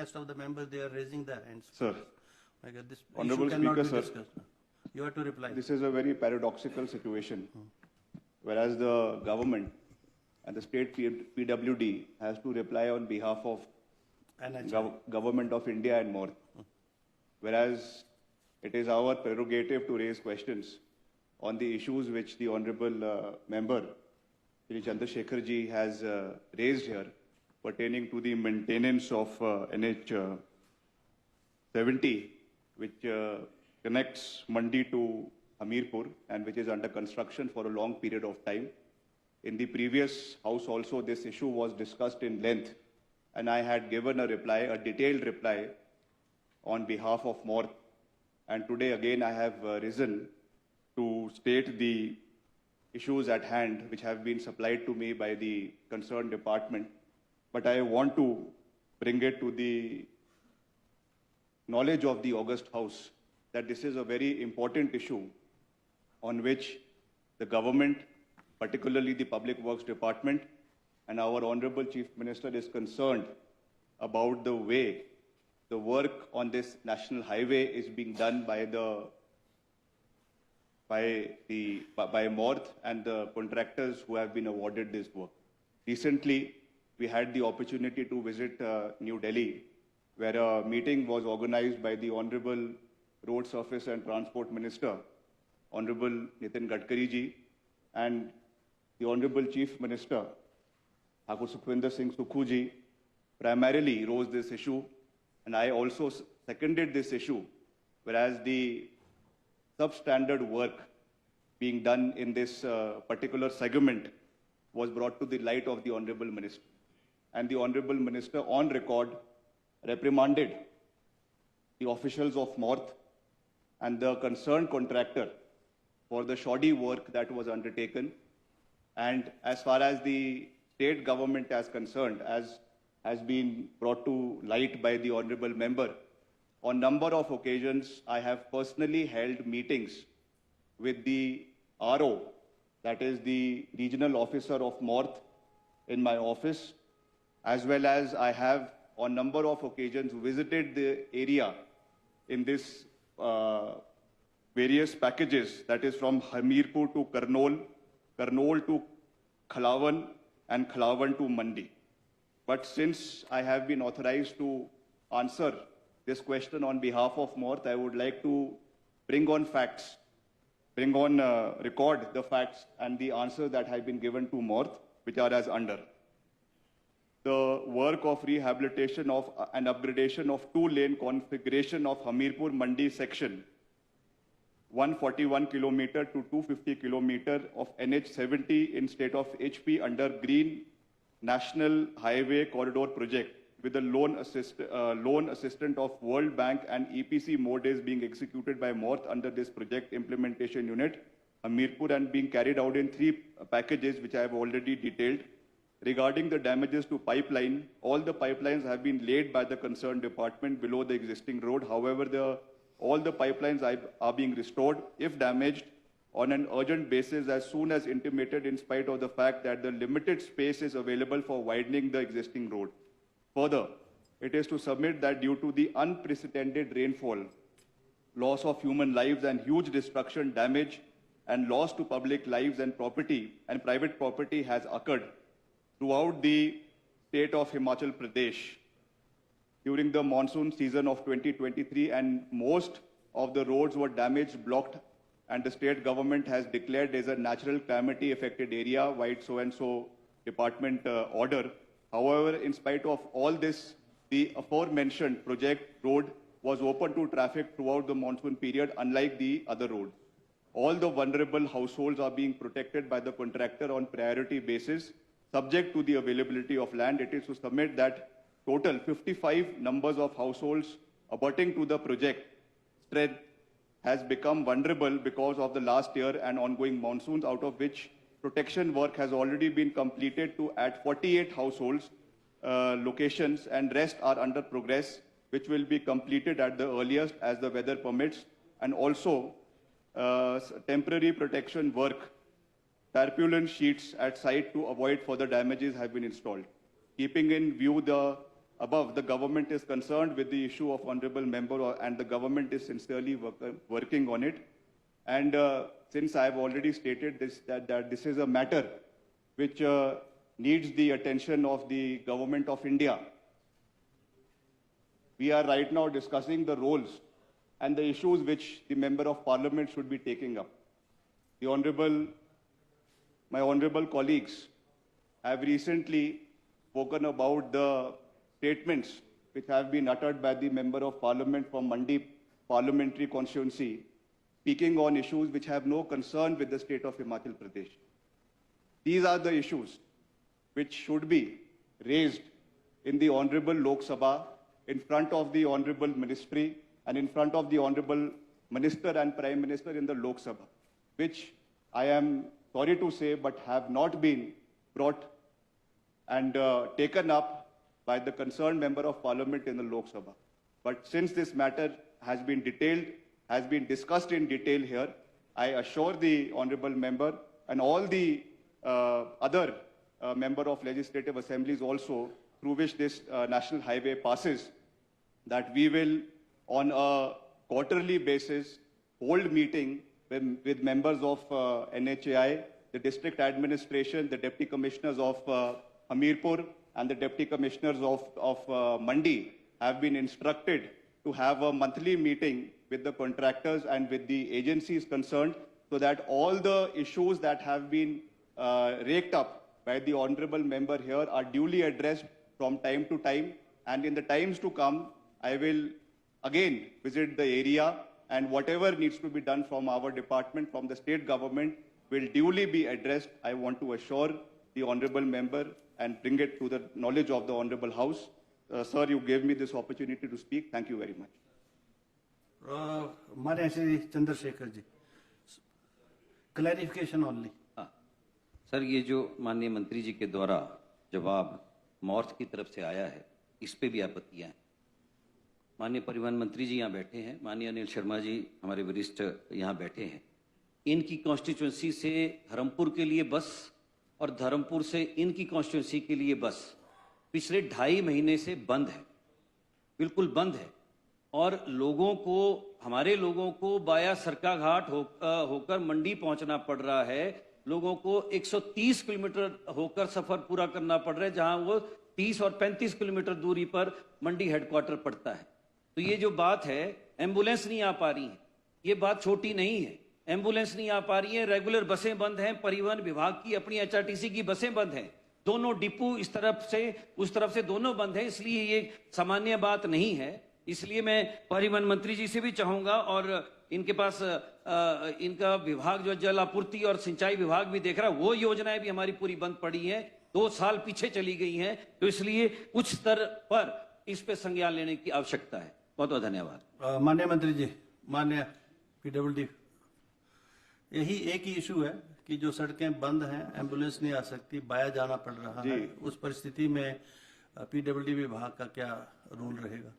rest of the members, they are raising their hands. Sir. This Honorable issue cannot Speaker, be sir. discussed. You have to reply. This is a very paradoxical situation, whereas the government and the state PWD has to reply on behalf of Government of India and more. Whereas it is our prerogative to raise questions on the issues which the Honorable Member, Shri Chandrasekhar ji, has raised here pertaining to the maintenance of NH 70, which connects Mandi to Hamirpur and which is under construction for a long period of time. In the previous House also, this issue was discussed in length, and I had given a reply, a detailed reply on behalf of Morth. And today again I have risen to state the issues at hand which have been supplied to me by the concerned department. But I want to bring it to the knowledge of the August House that this is a very important issue on which the government, particularly the Public Works Department, and our Honorable Chief Minister is concerned about the way the work on this national highway is being done by Morth and the contractors who have been awarded this work. Recently, we had the opportunity to visit New Delhi, where a meeting was organized by the Honorable Road Surface and Transport Minister, Honorable Nitin Gadkari ji, and the Honorable Chief Minister, Thakur Sukhwinder Singh Sukhu ji, primarily rose this issue, and I also seconded this issue, whereas the substandard work being done in this particular segment was brought to the light of the Honorable Minister. And the Honorable Minister, on record, reprimanded the officials of Morth and the concerned contractor for the shoddy work that was undertaken. And as far as the state government is concerned, as has been brought to light by the Honorable Member, on number of occasions, I have personally held meetings with the RO, that is the regional officer of Morth, in my office, as well as I have on number of occasions visited the area in this various packages, that is from Hamirpur to Karnol, Karnol to Khalawan, and Khalawan to Mandi. But since I have been authorized to answer this question on behalf of Morth, I would like to bring on facts, record the facts and the answers that have been given to Morth, which are as under. The work of rehabilitation of and upgradation of two-lane configuration of Hamirpur Mandi section, 141 kilometer to 250 kilometer of NH 70 in state of HP under Green National Highway Corridor Project, with the loan assistant of World Bank and EPC mode is being executed by Morth under this project implementation unit, Hamirpur, and being carried out in 3 packages, which I have already detailed. Regarding the damages to pipeline, all the pipelines have been laid by the concerned department below the existing road. However, all the pipelines are being restored, if damaged, on an urgent basis as soon as intimated, in spite of the fact that the limited space is available for widening the existing road. Further, it is to submit that due to the unprecedented rainfall, loss of human lives and huge destruction, damage, and loss to public lives and property and private property has occurred throughout the state of Himachal Pradesh during the monsoon season of 2023, and most of the roads were damaged, blocked, and the state government has declared as a natural calamity affected area by so-and-so department order. However, in spite of all this, the aforementioned project road was open to traffic throughout the monsoon period, unlike the other roads. All the vulnerable households are being protected by the contractor on priority basis, subject to the availability of land. It is to submit that total 55 numbers of households abutting to the project strength has become vulnerable because of the last year and ongoing monsoons, out of which protection work has already been completed at 48 households locations, and rest are under progress, which will be completed at the earliest as the weather permits. And also temporary protection work, tarpaulin sheets at site to avoid further damages have been installed. Keeping in view the above, the government is concerned with the issue of honorable member and the government is sincerely working on it. And since I have already stated this, that this is a matter which needs the attention of the government of India, we are right now discussing the roles and the issues which the member of parliament should be taking up. My honorable colleagues have recently spoken about the statements which have been uttered by the member of parliament from Mandi parliamentary constituency, speaking on issues which have no concern with the state of Himachal Pradesh. These are the issues which should be raised in the Honorable Lok Sabha, in front of the Honorable Ministry, and in front of the Honorable Minister and Prime Minister in the Lok Sabha, which I am sorry to say, but have not been brought and taken up by the concerned member of parliament in the Lok Sabha. But since this matter has been discussed in detail here, I assure the honorable member and all the other member of legislative assemblies also, through which this national highway passes, that we will, on a quarterly basis, hold meeting with members of NHAI, the district administration, the deputy commissioners of Hamirpur, and the deputy commissioners of Mandi have been instructed to have a monthly meeting with the contractors and with the agencies concerned, so that all the issues that have been raked up by the honorable member here are duly addressed from time to time. And in the times to come, I will again visit the area, and whatever needs to be done from our department, from the state government, will duly be addressed. I want to assure the honorable member and bring it to the knowledge of the honorable house. Sir, you gave me this opportunity to speak. Thank you very much. मान्य Shri Chandrashekhar ji, clarification only. Sir, ये जो माननीय मंत्री जी के द्वारा जवाब मॉर्थ की तरफ से आया है, इस पे भी आपत्तियां हैं। माननीय परिवहन मंत्री जी यहाँ बैठे हैं, माननीय अनिल शर्मा जी हमारे वरिष्ठ यहाँ बैठे हैं। इनकी कॉन्स्टिट्यूंसी से धर्मपुर के लिए बस और धर्मपुर से इनकी कॉन्स्टिट्यूंसी के लिए बस पिछले 2.5 महीने से बंद है, बिल्कुल बंद है। और लोगों को, हमारे लोगों को बाया सरकाघाट होकर मंडी पहुंचना पड़ रहा है। लोगों को 130 किलोमीटर होकर सफर पूरा करना पड़ रहा है, जहां वो 30 और 35 किलोमीटर दूरी पर मंडी हेडक्वार्टर पड़ता है। तो ये जो बात है, एम्बुलेंस नहीं आ पा रही है, ये बात छोटी नहीं है। एम्बुलेंस नहीं आ पा रही है, रेगुलर बसें बंद हैं, परिवहन विभाग की अपनी HRTC की बसें बंद हैं, दोनों डिपो इस तरफ से उस तरफ से दोनों बंद हैं। इसलिए ये सामान्य बात नहीं है। इसलिए मैं परिवहन मंत्री जी से भी चाहूंगा, और इनके पास इनका विभाग जो जल आपूर्ति और सिंचाई विभाग भी देख रहा है, वो योजनाएं भी हमारी पूरी बंद पड़ी हैं, 2 साल पीछे चली गई हैं। तो इसलिए कुछ स्तर पर इस पे संज्ञान लेने की आवश्यकता है। बहुत बहुत धन्यवाद। माननीय मंत्री जी, माननीय PWD, यही एक ही इशू है कि जो सड़कें बंद हैं, एम्बुलेंस नहीं आ सकती, बाया जाना पड़ रहा है। उस परिस्थिति में PWD विभाग का क्या रूल रहेगा?